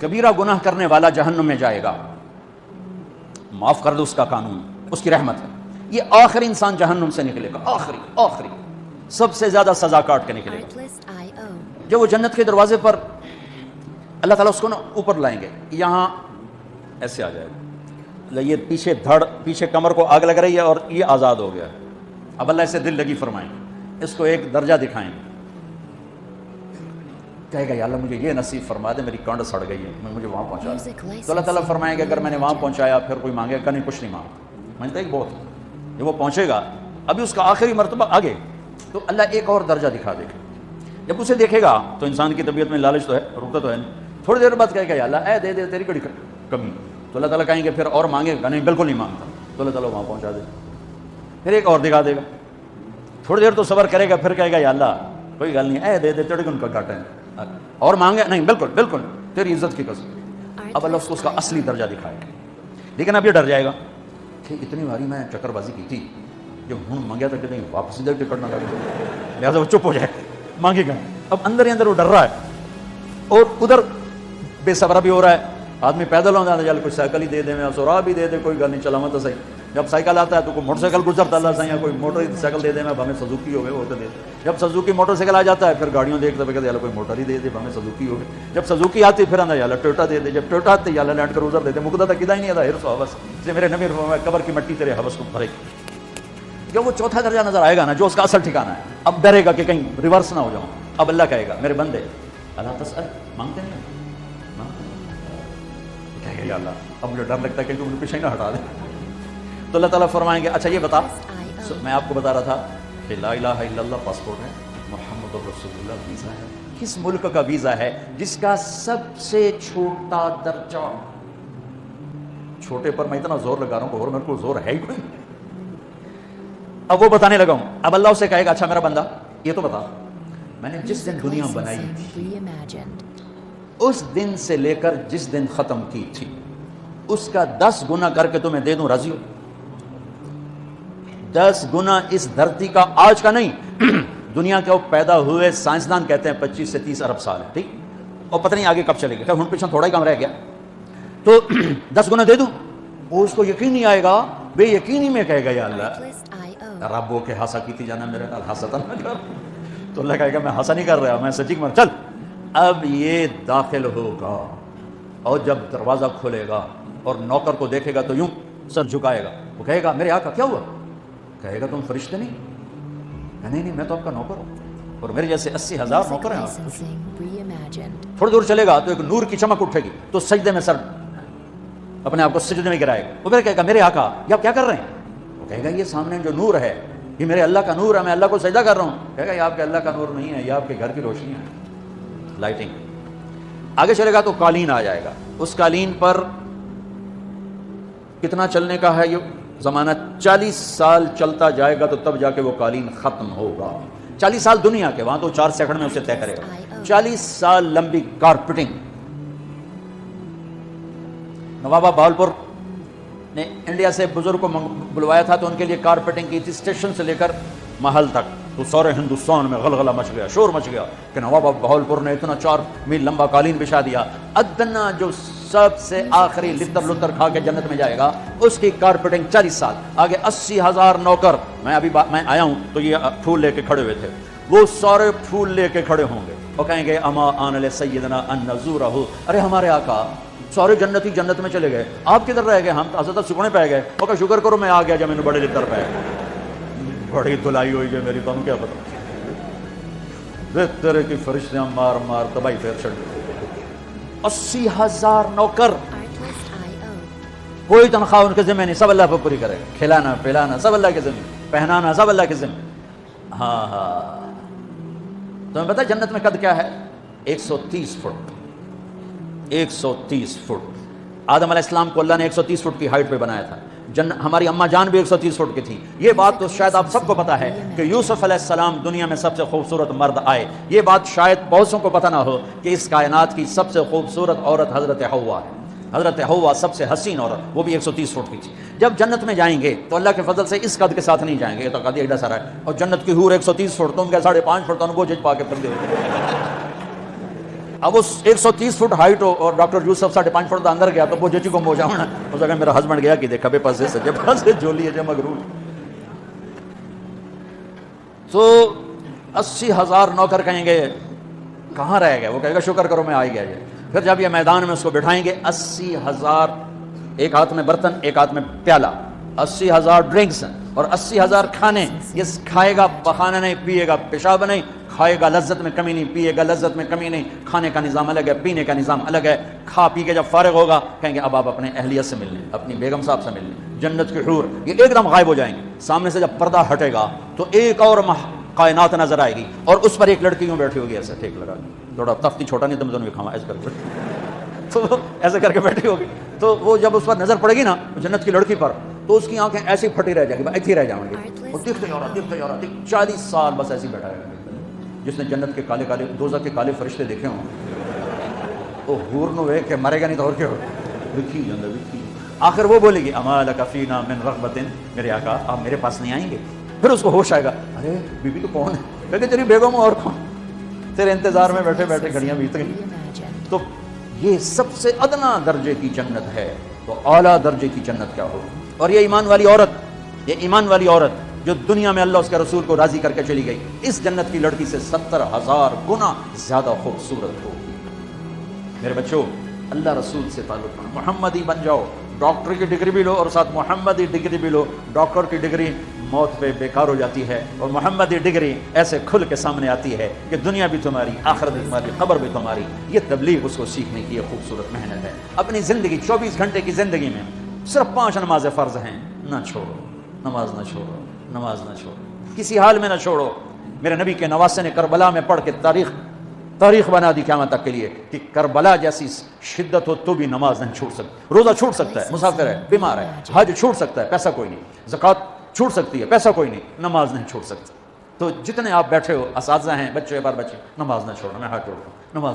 کبیرہ گناہ کرنے والا جہنم میں جائے گا، معاف کر دو اس کا قانون، اس کی رحمت ہے، یہ آخری انسان جہنم سے نکلے گا، آخری سب سے زیادہ سزا کاٹ کے نکلے گا۔ جب وہ جنت کے دروازے پر اللہ تعالیٰ اس کو نا اوپر لائیں گے، یہاں ایسے آ جائے گا، یہ پیچھے دھڑ، پیچھے کمر کو آگ لگ رہی ہے اور یہ آزاد ہو گیا، اب اللہ اسے دل لگی فرمائیں گے، اس کو ایک درجہ دکھائیں گے، کہے گا یا اللہ مجھے یہ نصیب فرما دے، میری کانڈ سڑ گئی ہے، مجھے وہاں پہنچا دے۔ تو اللہ تعالیٰ فرمائیں گے اگر میں نے وہاں پہنچایا پھر کوئی مانگے گا نہیں، کچھ نہیں مانگتا، میں نے کہا بہت، جب وہ پہنچے گا ابھی اس کا آخری مرتبہ آگے، تو اللہ ایک اور درجہ دکھا دے گا۔ جب اسے دیکھے گا تو انسان کی طبیعت میں لالچ تو ہے، رکتا تو ہے نہیں، تھوڑی دیر بعد کہے گا یا اللہ اے دے دے، تیری بڑی کمی، تو اللہ تعالیٰ کہیں گے پھر اور مانگے گا نہیں، بالکل نہیں مانگتا، تو اللہ تعالیٰ وہاں پہنچا دے، پھر ایک اور دکھا دے گا، تھوڑی دیر تو صبر کرے گا، پھر کہے گا یا اللہ کوئی گل نہیں، اے دے دے، تیرے کو ان کا کاٹا ہے، اور مانگے نہیں، بالکل تیری عزت کی قسم۔ اب اللہ اس کا اصلی درجہ دکھائے گا، لیکن اب یہ ڈر جائے گا کہ اتنی باری میں چکر بازی کی تھی، جب ہوں مانگیا تھا کہ نہیں واپس ادھر ٹکٹ نہ لگے، لہٰذا وہ چپ ہو جائے، مانگے گا۔ اب اندر ہی اندر وہ ڈر رہا ہے، اور ادھر بے صبرا بھی ہو رہا ہے، آدمی پیدل ہوتا ہے، چل کوئی سائیکل ہی دے دے، میں سورا بھی دے دے، کوئی گل نہیں، چلا مت صحیح، جب سائیکل آتا ہے تو کوئی موٹر سائیکل گزرتا اللہ صحیح، کوئی موٹر سائیکل دے دے، میں ہمیں سزوکی ہو گئے وہ تو دے، جب سزوکی موٹر سائیکل آ جاتا ہے پھر گاڑیوں دیکھتے ہوئے کہتے ہیں کوئی موٹر ہی دے دے، ہمیں سزوکی ہو گئے، جب سزوکی آتی پھر آنا یالا ٹویوٹا دے دے، جب ٹویوٹا آتے یالا لینڈ کروزر دے دے، مقدہ تک کدا ہی نہیں آتا ہرس و حوث سے میرے نبی فرمایا قبر کی مٹی تیرے حوث کو بھرے گی۔ جب وہ چوتھا درجہ نظر آئے گا نا، جو اس کا اصل ٹھکانا ہے، اب ڈرے گا کہ کہیں ریورس نہ ہو جاؤں، اب اللہ کہے گا میرے بندے اللہ تسأل، مانگتے نہیں، کہے گا یا اللہ اب مجھے ڈر لگتا ہے کہ مجھے پیچھے نہ ہٹا دے، تو اللہ تعالیٰ فرمائیں گے اچھا یہ بتا، میں آپ کو بتا رہا تھا کہ لا الہ الا اللہ پاسپورٹ ہے، محمد رسول اللہ ویزا ہے، کس ملک کا ویزا ہے جس کا سب سے چھوٹا درجہ، چھوٹے پر میں اتنا زور لگا رہا ہوں کہ اور میرے کو زور ہے ہی کوئی، اب وہ بتانے لگا ہوں، اب اللہ اسے کہے گا اچھا میرا بندہ یہ تو بتا، میں نے جس دن دنیا بنائی تھی اس دن سے لے کر جس دن ختم کی تھی اس کا 10 گنا کر کے تمہیں دے دوں، راضی ہو؟ 10 گنا اس دھرتی کا، آج کا نہیں، دنیا کے وہ پیدا ہوئے سائنسدان کہتے ہیں 25 سے 30 ارب سال ہے، ٹھیک، اور پتہ نہیں آگے کب چلے گا، ہن پیچھے تھوڑا ہی کم رہ گیا، تو 10 گنا دے دوں، وہ اس کو یقین نہیں آئے گا، بے یقینی میں کہے گا یا اللہ رب وہ کہ ہاسا کیتی جانا میرے نال ہاسا نہ کر، تو اللہ کہے گا میں ہاسا نہیں کر رہا، میں سچی مر، چل اب یہ داخل ہوگا، اور جب دروازہ کھولے گا اور نوکر کو دیکھے گا تو یوں سر جھکائے گا، وہ کہے گا میرے آقا کیا ہوا؟ کہے گا تم فرشتے نہیں؟ نہیں میں تو آپ کا نوکر ہوں، اور میرے جیسے 80,000 نوکر ہیں آپ۔ تھوڑی دور چلے گا تو ایک نور کی چمک اٹھے گی تو سجدے میں سر اپنے آپ کو سجدے میں گرائے گا، وہ پھر کہے گا میرے آقا یہ آپ کیا کر رہے ہیں؟ وہ کہے گا یہ سامنے جو نور ہے یہ میرے اللہ کا نور ہے، میں اللہ کو سجدہ کر رہا ہوں۔ کہے گا یہ آپ کے اللہ کا نور نہیں ہے، یہ آپ کے گھر کی روشنی ہے، لائٹنگ۔ آگے چلے گا تو قالین آ جائے گا، اس قالین پر کتنا چلنے کا ہے یہ زمانہ، 40 سال چلتا جائے گا تو تب جا کے وہ قالین ختم ہوگا، 40 سال دنیا کے، وہاں تو 4 سیکنڈ میں اسے طے کرے گا، 40 سال لمبی کارپیٹنگ۔ نوابہ بہاولپور نے انڈیا سے بزرگ کو بلوایا تھا تو ان کے لیے کارپیٹنگ کی تھی، اسٹیشن سے لے کر محل تک، تو سارے ہندوستان میں غلغلہ مچ گیا، شور مچ گیا کہ نواب بہاولپور نے اتنا 4 میل لمبا قالین بچھا دیا، ادنا جو سب سے آخری لتر لتر کھا کے جنت میں جائے گا اس کی کارپیٹنگ 40 سال، آگے 80,000 نوکر، میں آیا ہوں تو یہ پھول لے کے کھڑے ہوئے تھے، وہ سارے پھول لے کے کھڑے ہوں گے، وہ کہیں گے اما آن لسیدنا ان نزورہ، ارے ہمارے آقا سارے جنتی جنت میں چلے گئے، آپ کدھر رہ گئے؟ ہم تو حضرت سکونے پہ گئے، وہ کہا شکر کرو میں آ گیا جب میں نے بڑے لتر پہ، بڑی دلائی ہوئی ہے میری، تمہیں کیا پتا، تیرے کی فرشتیاں مار مار تباہی پھیر چھڑ، 80,000 نوکر، کوئی تنخواہ ان کے ذمہ نہیں، سب اللہ پہ پوری کرے گا، کھلانا پلانا سب اللہ کے ذمہ، پہنانا سب اللہ کے ذمہ۔ ہاں تمہیں پتا جنت میں قد کیا ہے؟ 130 فٹ، 130 فٹ۔ آدم علیہ السلام کو اللہ نے 130 فٹ کی ہائٹ پہ بنایا تھا، ہماری اماں جان بھی 130 فٹ کی تھی۔ یہ بات تو شاید آپ سب کو پتا ہے کہ یوسف علیہ السلام دنیا میں سب سے خوبصورت مرد آئے، یہ بات شاید بہت کو پتہ نہ ہو کہ اس کائنات کی سب سے خوبصورت عورت حضرت حوا ہے، حضرت حوا سب سے حسین عورت، وہ بھی 130 فٹ کی تھی۔ جب جنت میں جائیں گے تو اللہ کے فضل سے اس قد کے ساتھ نہیں جائیں گے، یہ تو قد ایڈا سارا ہے، اور جنت کی حور 130 فٹ، تم کیا 5.5 فٹ، تو وہ جج پا کے پردے ہوتے اب اس 130 فٹ ہائٹ ہو اور ڈاکٹر یوسف 5.5 فٹ دا اندر گیا تو وہ جچی کو موجا ہونا اس جگہ میرا ہسبینڈ گیا کہ دیکھا بے پاسے سجے پاسے جولی ہے مغرور. تو 80,000 نوکر کہیں گے کہاں رہ گئے, وہ کہے گا شکر کرو میں آ ہی گیا. پھر جب یہ میدان میں اس کو بٹھائیں گے 80,000, ایک ہاتھ میں برتن ایک ہاتھ میں پیالہ, 80,000 ڈرنکس اور 80,000 کھانے. یہ کھائے گا پخانا نہیں, پیے گا پیشاب نہیں, کھائے گا لذت میں کمی نہیں, پیے گا لذت میں کمی نہیں. کھانے کا نظام الگ ہے, پینے کا نظام الگ ہے. کھا پی کے جب فارغ ہوگا کہیں گے اب آپ اپنے اہلیت سے مل لیں, اپنی بیگم صاحب سے مل لیں. جنت کے حور یہ ایک دم غائب ہو جائیں گے. سامنے سے جب پردہ ہٹے گا تو ایک اور کائنات نظر آئے گی اور اس پر ایک لڑکی یوں بیٹھی ہوگی ایسے ٹھیک لگا, تھوڑا تختی چھوٹا نہیں تم دونوں بھی کھاوا ایسے کر کے, تو ایسے کر کے بیٹھی ہوگی. تو وہ جب اس پر نظر پڑے گی نا جنت کی لڑکی پر تو اس کی آنکھیں ایسی پھٹی رہ جائیں گی, ایسی رہ جائیں گی. وہ دکھتے اور 40 سال بس ایسی بیٹھا رہے گا. جس نے جنت کے کالے کالے دوزخ کے کالے فرشتے دیکھے ہوں تو حور نو ویکھ کے مرے گا نہیں تو اور کیا ہو وکھی جاندہ وکھی. آخر وہ بولے گی اما لک فینا من رغبت, میرے آقا آپ میرے پاس نہیں آئیں گے. پھر اس کو ہوش آئے گا, ارے بی بی تو کون ہے, کہتے تیری بیگم اور کون, تیرے انتظار میں بیٹھے بیٹھے گھڑیاں بیت گئی. تو یہ سب سے ادنا درجے کی جنت ہے, تو اعلیٰ درجے کی جنت کیا ہو. اور یہ ایمان والی عورت, یہ ایمان والی عورت جو دنیا میں اللہ اس کے رسول کو راضی کر کے چلی گئی, اس جنت کی لڑکی سے 70,000 گنا زیادہ خوبصورت ہوگی. میرے بچوں اللہ رسول سے تعلق بناؤ, محمدی بن جاؤ. ڈاکٹر کی ڈگری بھی لو اور ساتھ محمدی ڈگری بھی لو. ڈاکٹر کی ڈگری موت پہ بیکار ہو جاتی ہے اور محمدی ڈگری ایسے کھل کے سامنے آتی ہے کہ دنیا بھی تمہاری, آخرت بھی تمہاری, قبر بھی تمہاری. یہ تبلیغ اس کو سیکھنے کی یہ خوبصورت محنت ہے. اپنی زندگی 24 گھنٹے کی زندگی میں صرف 5 نمازیں فرض ہیں, نہ چھوڑو, نماز نہ چھوڑو, نماز نہ چھوڑو, کسی حال میں نہ چھوڑو. میرے نبی کے نواسے نے کربلا میں پڑھ کے تاریخ بنا دی قیامت تک کے لیے کہ کربلا جیسی شدت ہو تو بھی نماز نہیں چھوٹ سکتی. روزہ چھوٹ سکتا ہے, مسافر ہے, بیمار ہے, حج چھوٹ سکتا ہے, پیسہ کوئی نہیں, زکوٰۃ چھوٹ سکتی ہے, پیسہ کوئی نہیں, نماز نہیں چھوٹ سکتا. تو جتنے آپ بیٹھے ہو اساتذہ ہیں, بچے بار بچے, نماز نہ چھوڑنا. میں ہاتھ جوڑتا ہوں, نماز